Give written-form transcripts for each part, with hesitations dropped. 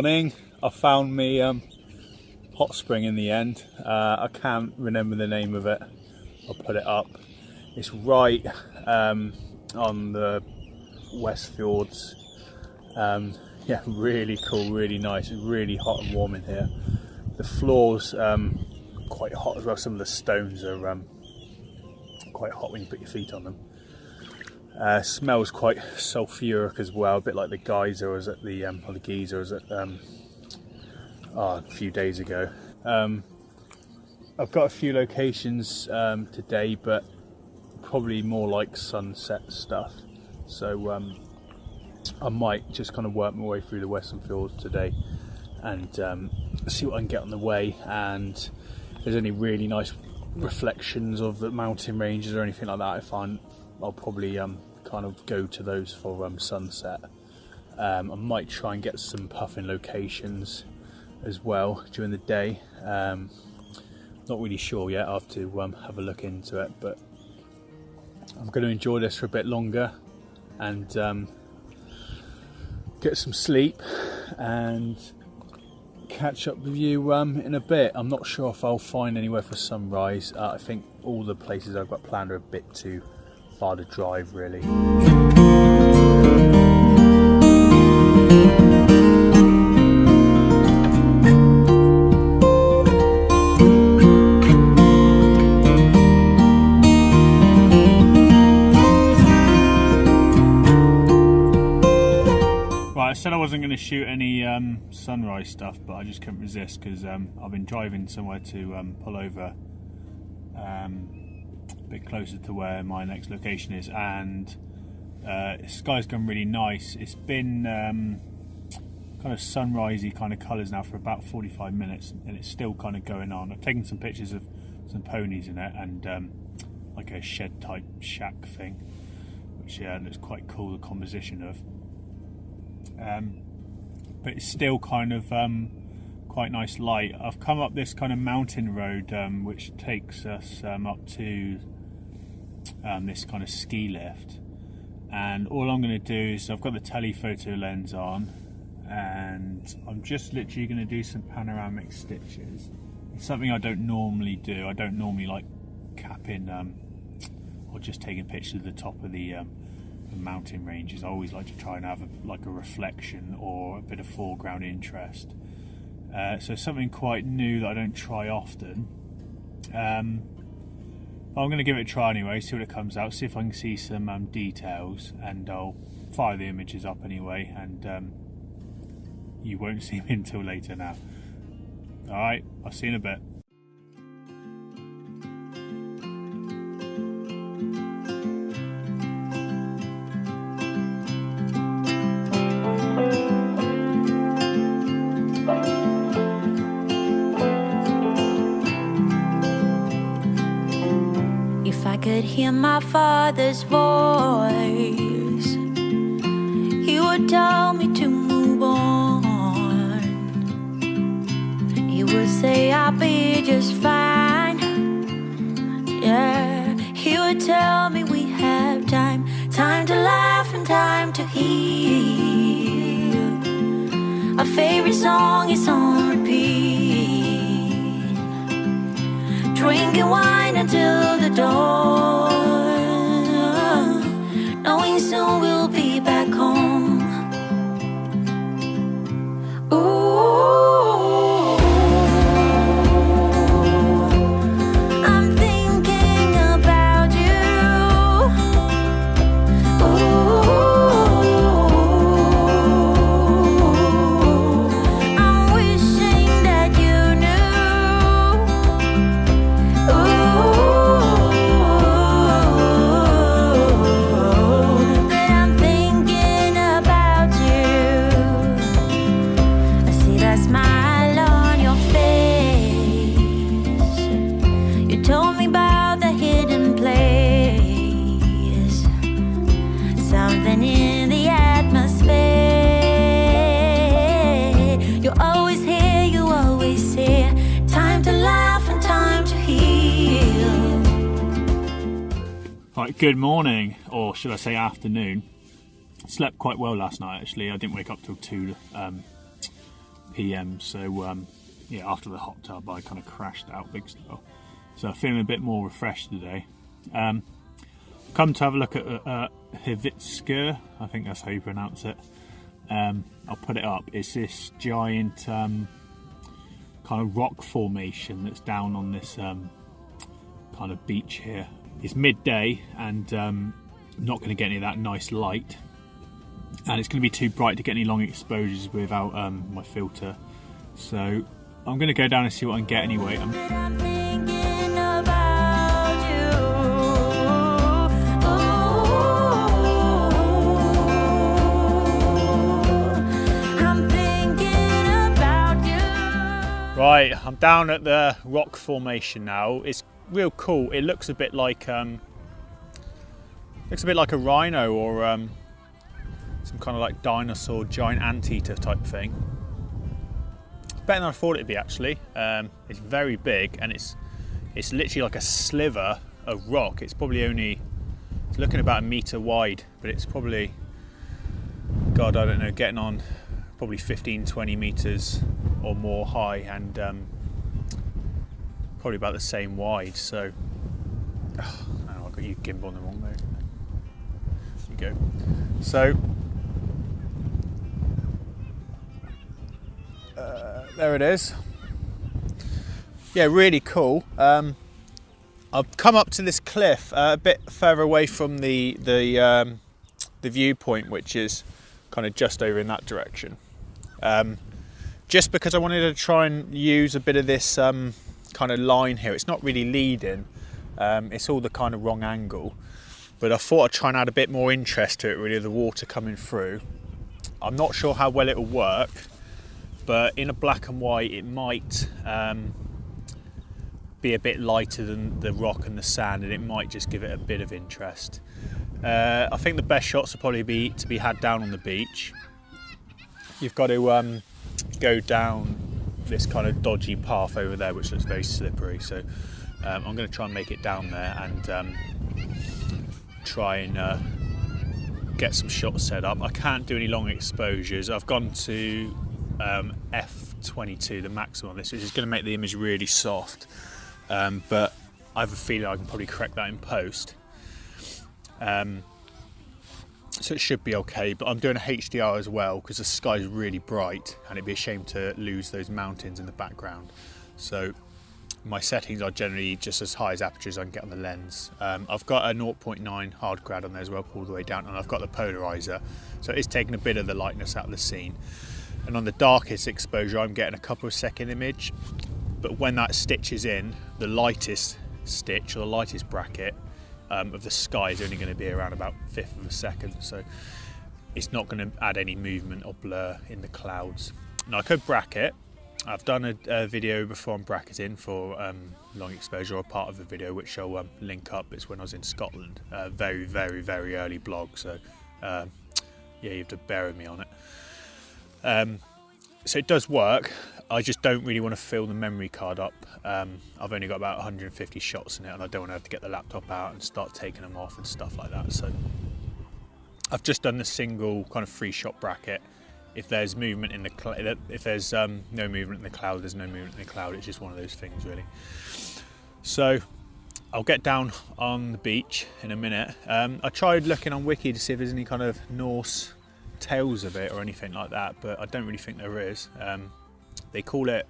morning. I found me hot spring in the end. I can't remember the name of it. I'll put it up. It's right on the Westfjords. Yeah, really cool, really nice. It's really hot and warm in here. The floor's quite hot as well. Some of the stones are quite hot when you put your feet on them. Smells quite sulphuric as well, a bit like the geyser was at the or the geyser was at a few days ago. I've got a few locations today, but probably more like sunset stuff. So I might just kind of work my way through the Western Fjords today and see what I can get on the way. And if there's any really nice reflections of the mountain ranges or anything like that, I'll probably kind of go to those for sunset. I might try and get some puffin locations as well during the day. Not really sure yet. I have to have a look into it, but I'm going to enjoy this for a bit longer and get some sleep and catch up with you in a bit. I'm not sure if I'll find anywhere for sunrise. I think all the places I've got planned are a bit too far to drive, really. I said I wasn't going to shoot any sunrise stuff, but I just couldn't resist because I've been driving somewhere to pull over a bit closer to where my next location is, and the sky's gone really nice. It's been kind of sunrisey kind of colours now for about 45 minutes, and it's still kind of going on. I've taken some pictures of some ponies in it and like a shed type shack thing, which looks quite cool, the composition of. But it's still kind of quite nice light. I've come up this kind of mountain road which takes us up to this kind of ski lift, and all I'm going to do is I've got the telephoto lens on and I'm just literally going to do some panoramic stitches. It's something I don't normally do. I don't normally like capping or just taking pictures of the top of the mountain ranges. I always like to try and have a reflection or a bit of foreground interest. So something quite new that I don't try often. I'm going to give it a try anyway, see what it comes out, see if I can see some details, and I'll fire the images up anyway, and you won't see me until later now. Alright, I'll see you in a bit. Could hear my father's voice, he would tell me to move on. He would say I'll be just fine. Yeah, he would tell me we have time to laugh and time to heal. Our favorite song is on repeat, drinking wine until the dawn, knowing soon we'll be back home. Ooh, I'm thinking about you. Ooh, I'm wishing that you knew. That I'm thinking about you. I see that smile on your face. You told me about the hidden place, something in the atmosphere. You're always here, you always here. Time to laugh and time to heal. Right, good morning, or should I say afternoon. Slept quite well last night actually. I didn't wake up till 2 PM, so yeah, after the hot tub I kind of crashed out big style. So I'm feeling a bit more refreshed today. Come to have a look at Hvítserkur, I think that's how you pronounce it. I'll put it up. It's this giant kind of rock formation that's down on this kind of beach here. It's midday and not going to get any of that nice light, and it's going to be too bright to get any long exposures without my filter. So I'm going to go down and see what I can get anyway. Right, I'm down at the rock formation now. It's real cool. It looks a bit like a rhino or some kind of like dinosaur, giant anteater type thing. Better than I thought it'd be actually. It's very big and it's literally like a sliver of rock. It's probably it's looking about a metre wide, but it's probably, God, I don't know, getting on probably 15-20 metres or more high, and probably about the same wide. So I've got you gimbal on the wrong mode. There you go. So there it is. Yeah, really cool. I've come up to this cliff a bit further away from the viewpoint, which is kind of just over in that direction. Just because I wanted to try and use a bit of this kind of line here. It's not really leading, it's all the kind of wrong angle, but I thought I'd try and add a bit more interest to it, really, the water coming through. I'm not sure how well it'll work, but in a black and white it might be a bit lighter than the rock and the sand, and it might just give it a bit of interest. I think the best shots will probably be to be had down on the beach. You've got to go down this kind of dodgy path over there, which looks very slippery. So I'm going to try and make it down there and try and get some shots set up. I can't do any long exposures. I've gone to f22, the maximum on this, which is going to make the image really soft. But I have a feeling I can probably correct that in post. So it should be okay, but I'm doing a HDR as well because the sky is really bright and it'd be a shame to lose those mountains in the background. So my settings are generally just as high as aperture as I can get on the lens. I've got a 0.9 hard grad on there as well, all the way down, and I've got the polarizer, so it's taking a bit of the lightness out of the scene. And on the darkest exposure I'm getting a couple of second image, but when that stitches in, the lightest stitch or the lightest bracket of the sky is only going to be around about 1/5 of a second, so it's not going to add any movement or blur in the clouds. Now I could bracket. I've done a video before on bracketing for long exposure, or part of the video, which I'll link up. It's when I was in Scotland. Very, very, very early blog, so yeah, you have to bear with me on it. So it does work. I just don't really want to fill the memory card up. I've only got about 150 shots in it, and I don't want to have to get the laptop out and start taking them off and stuff like that. So I've just done the single kind of 3-shot bracket. If there's movement in the cloud, if there's no movement in the cloud, there's no movement in the cloud. It's just one of those things, really. So I'll get down on the beach in a minute. I tried looking on Wiki to see if there's any kind of Norse tales of it or anything like that, but I don't really think there is. They call it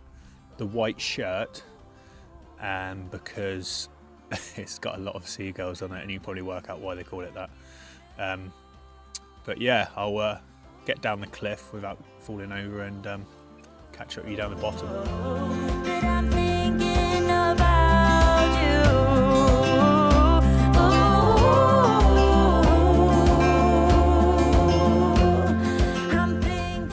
the white shirt, because it's got a lot of seagulls on it, and you can probably work out why they call it that. But yeah, I'll get down the cliff without falling over and catch up with you down the bottom.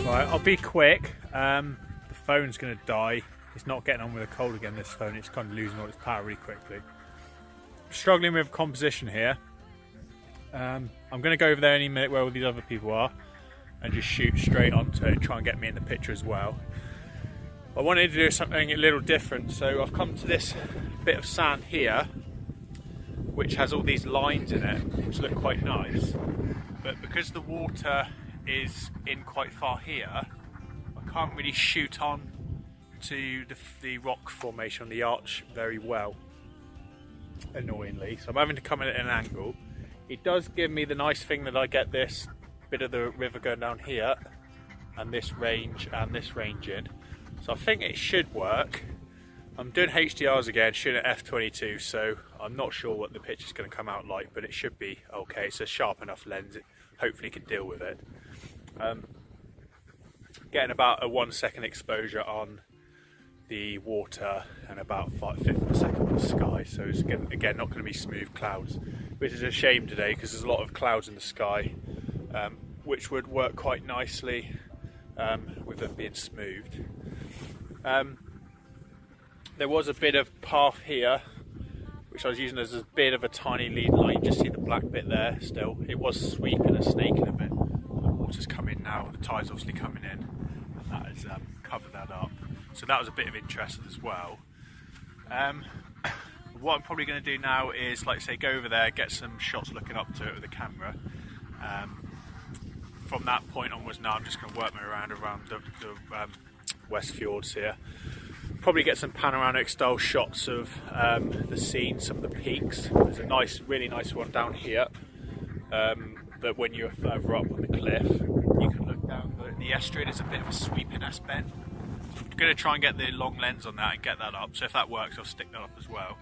Right, I'll be quick. The phone's going to die. It's not getting on with the cold again, this phone. It's kind of losing all its power really quickly. I'm struggling with composition here. I'm going to go over there any minute where all these other people are and just shoot straight onto it and try and get me in the picture as well. I wanted to do something a little different, so I've come to this bit of sand here which has all these lines in it which look quite nice, but because the water is in quite far here, I can't really shoot on to the rock formation on the arch very well, annoyingly, so I'm having to come in at an angle. It does give me the nice thing that I get this bit of the river going down here and this range in, so I think it should work. I'm doing HDRs again, shooting at f/22, so I'm not sure what the picture is going to come out like, but it should be okay. It's a sharp enough lens, it hopefully can deal with it. Getting about a 1 second exposure on the water and about 5/5 of a second on the sky, so it's again not going to be smooth clouds, which is a shame today because there's a lot of clouds in the sky, which would work quite nicely with them being smoothed. There was a bit of path here which I was using as a bit of a tiny lead line. You just see the black bit there still. It was sweeping and snaking a bit. The water's coming now, the tide's obviously coming in, and that has covered that up. So that was a bit of interest as well. What I'm probably going to do now is, like I say, go over there, get some shots looking up to it with the camera. From that point onwards now I'm just going to work my around the Westfjords here. Probably get some panoramic style shots of the scene, some of the peaks. There's a really nice one down here, but when you're further up on the cliff you can look down the estuary. There's a bit of a sweeping S-bend. I'm going to try and get the long lens on that and get that up, so if that works I'll stick that up as well.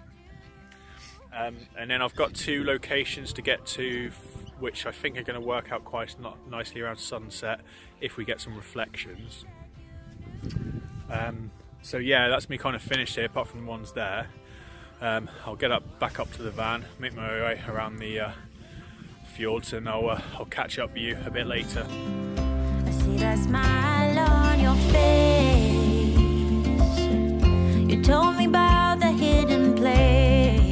And then I've got 2 locations to get to which I think are going to work out quite nicely around sunset if we get some reflections. So yeah, that's me kind of finished here apart from the ones there. I'll get back up to the van, make my way around the fjords, and I'll catch up with you a bit later. I see that smile on your face. You told me about the hidden place.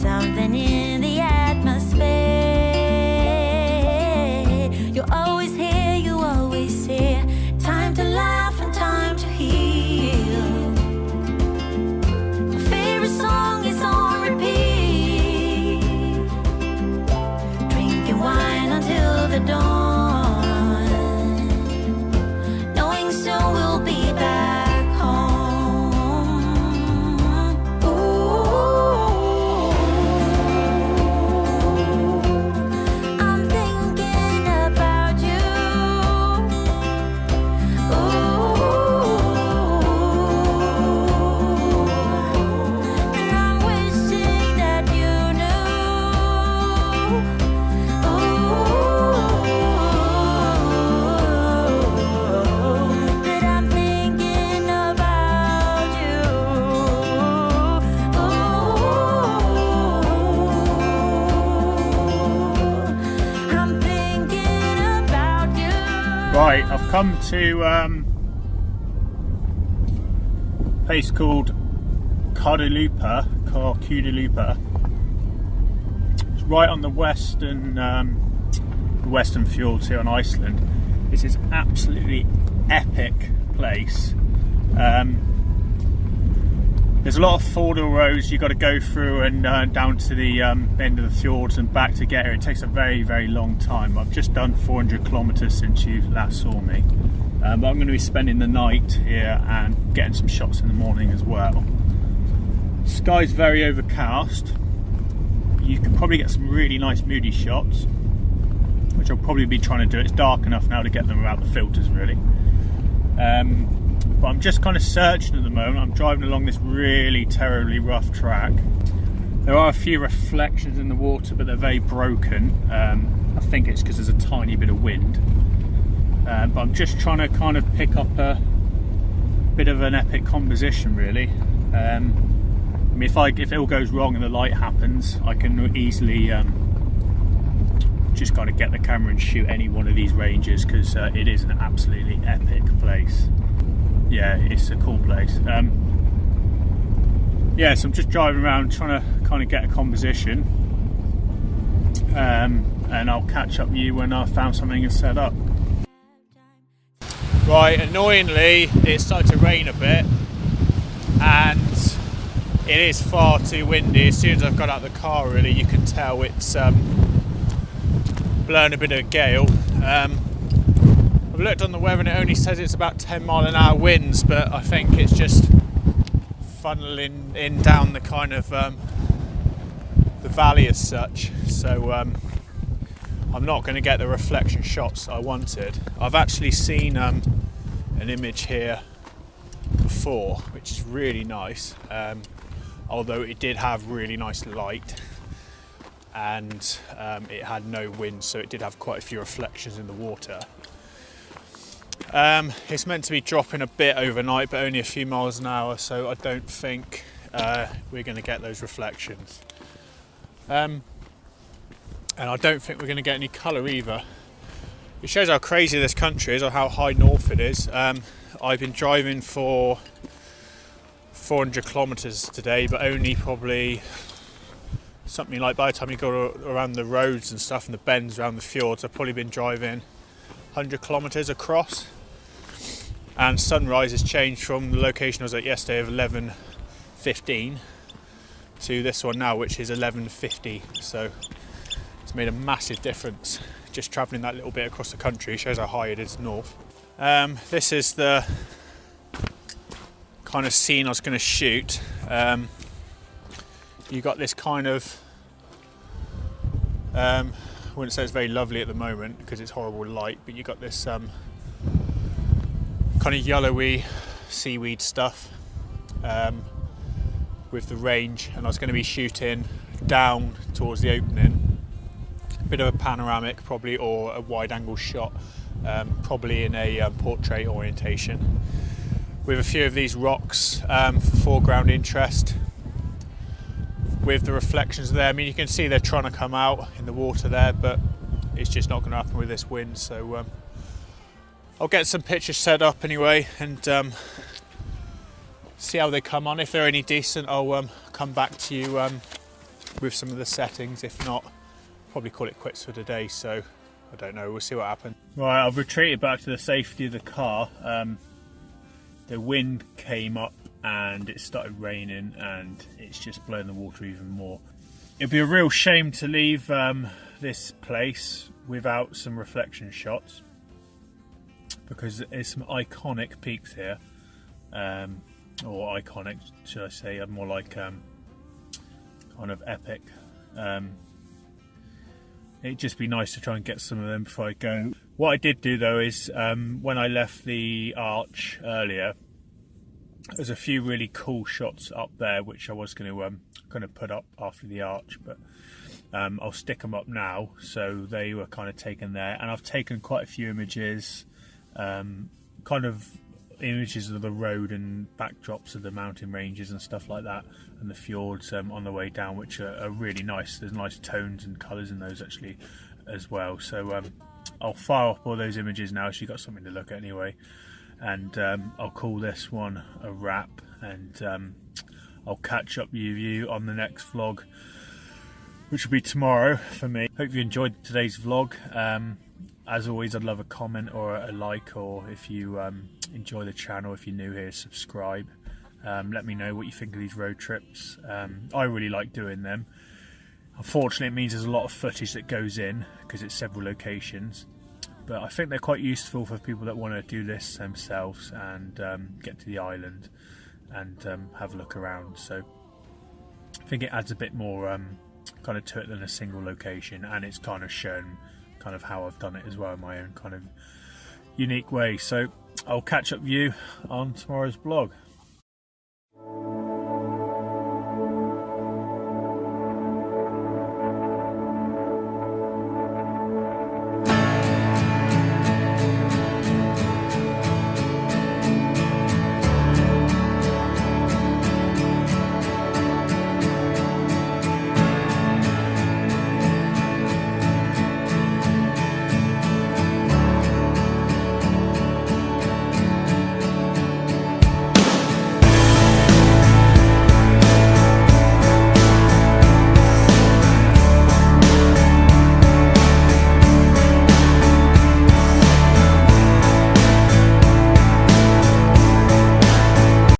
Something in the atmosphere. You're always here, you always here. Time to laugh and time to heal. My favorite song is on repeat. Drinking wine until the dawn, knowing soon we'll be back home. Ooh, I'm thinking about you. And I'm wishing that you knew. That I'm thinking about you. I'm thinking about you. Right, I've come to a place called Kudalupa. It's right on the western fjords here on Iceland. This is absolutely epic place. There's a lot of fordal roads you've got to go through and down to the end of the fjords and back to get here. It takes a very, very long time. I've just done 400 kilometres since you last saw me. But I'm going to be spending the night here and getting some shots in the morning as well. Sky's very overcast. You can probably get some really nice moody shots, which I'll probably be trying to do. It's dark enough now to get them without the filters really. But I'm just kind of searching at the moment. I'm driving along this really terribly rough track. There are a few reflections in the water, but they're very broken. I think it's because there's a tiny bit of wind. But I'm just trying to kind of pick up a bit of an epic composition really. I mean, if it all goes wrong and the light happens, I can easily just kind of get the camera and shoot any one of these ranges, because it is an absolutely epic place. Yeah, it's a cool place. Yeah, so I'm just driving around trying to kind of get a composition, and I'll catch up with you when I've found something and set up. Right, annoyingly it's started to rain a bit and it is far too windy. As soon as I've got out of the car really you can tell it's blowing a bit of a gale. I I've looked on the weather and it only says it's about 10-mile-an-hour winds, but I think it's just funneling in down the kind of the valley as such. So I'm not going to get the reflection shots I wanted. I've actually seen an image here before, which is really nice, although it did have really nice light, and it had no wind, so it did have quite a few reflections in the water. It's meant to be dropping a bit overnight, but only a few miles an hour, so I don't think we're going to get those reflections. And I don't think we're going to get any colour either. It shows how crazy this country is, or how high north it is. I've been driving for 400 kilometres today, but only probably something like, by the time you go around the roads and stuff and the bends around the fjords, I've probably been driving 100 kilometres across. And sunrise has changed from the location I was at yesterday of 11:15 to this one now, which is 11:50. So it's made a massive difference just travelling that little bit across the country. It shows how high it is north. This is the kind of scene I was going to shoot. You got this kind of, I wouldn't say it's very lovely at the moment because it's horrible light, but you got this kind of yellowy seaweed stuff with the range, and I was going to be shooting down towards the opening. A bit of a panoramic probably, or a wide angle shot, probably in a portrait orientation, with a few of these rocks for foreground interest, with the reflections there. I mean, you can see they're trying to come out in the water there, but it's just not going to happen with this wind. So I'll get some pictures set up anyway, and see how they come on. If they're any decent, I'll come back to you with some of the settings. If not, probably call it quits for today. So I don't know, we'll see what happens. Right, I've retreated back to the safety of the car. The wind came up and it started raining, and it's just blowing the water even more. It'd be a real shame to leave this place without some reflection shots, because there's some iconic peaks here, or iconic, should I say, more like kind of epic. It'd just be nice to try and get some of them before I go. What I did do though is, when I left the arch earlier, there's a few really cool shots up there which I was going to put up after the arch, but I'll stick them up now. So they were kind of taken there, and I've taken quite a few images, kind of images of the road and backdrops of the mountain ranges and stuff like that, and the fjords on the way down, which are really nice. There's nice tones and colours in those actually as well. So I'll fire up all those images now, so you've got something to look at anyway. And I'll call this one a wrap, and I'll catch up with you on the next vlog, which will be tomorrow for me. Hope you enjoyed today's vlog. As always, I'd love a comment or a like, or if you enjoy the channel, if you're new here, subscribe. Let me know what you think of these road trips. I really like doing them. Unfortunately, it means there's a lot of footage that goes in because it's several locations, but I think they're quite useful for people that want to do this themselves and get to the island and have a look around. So I think it adds a bit more kind of to it than a single location, and it's kind of shown kind of how I've done it as well in my own kind of unique way. So I'll catch up with you on tomorrow's vlog.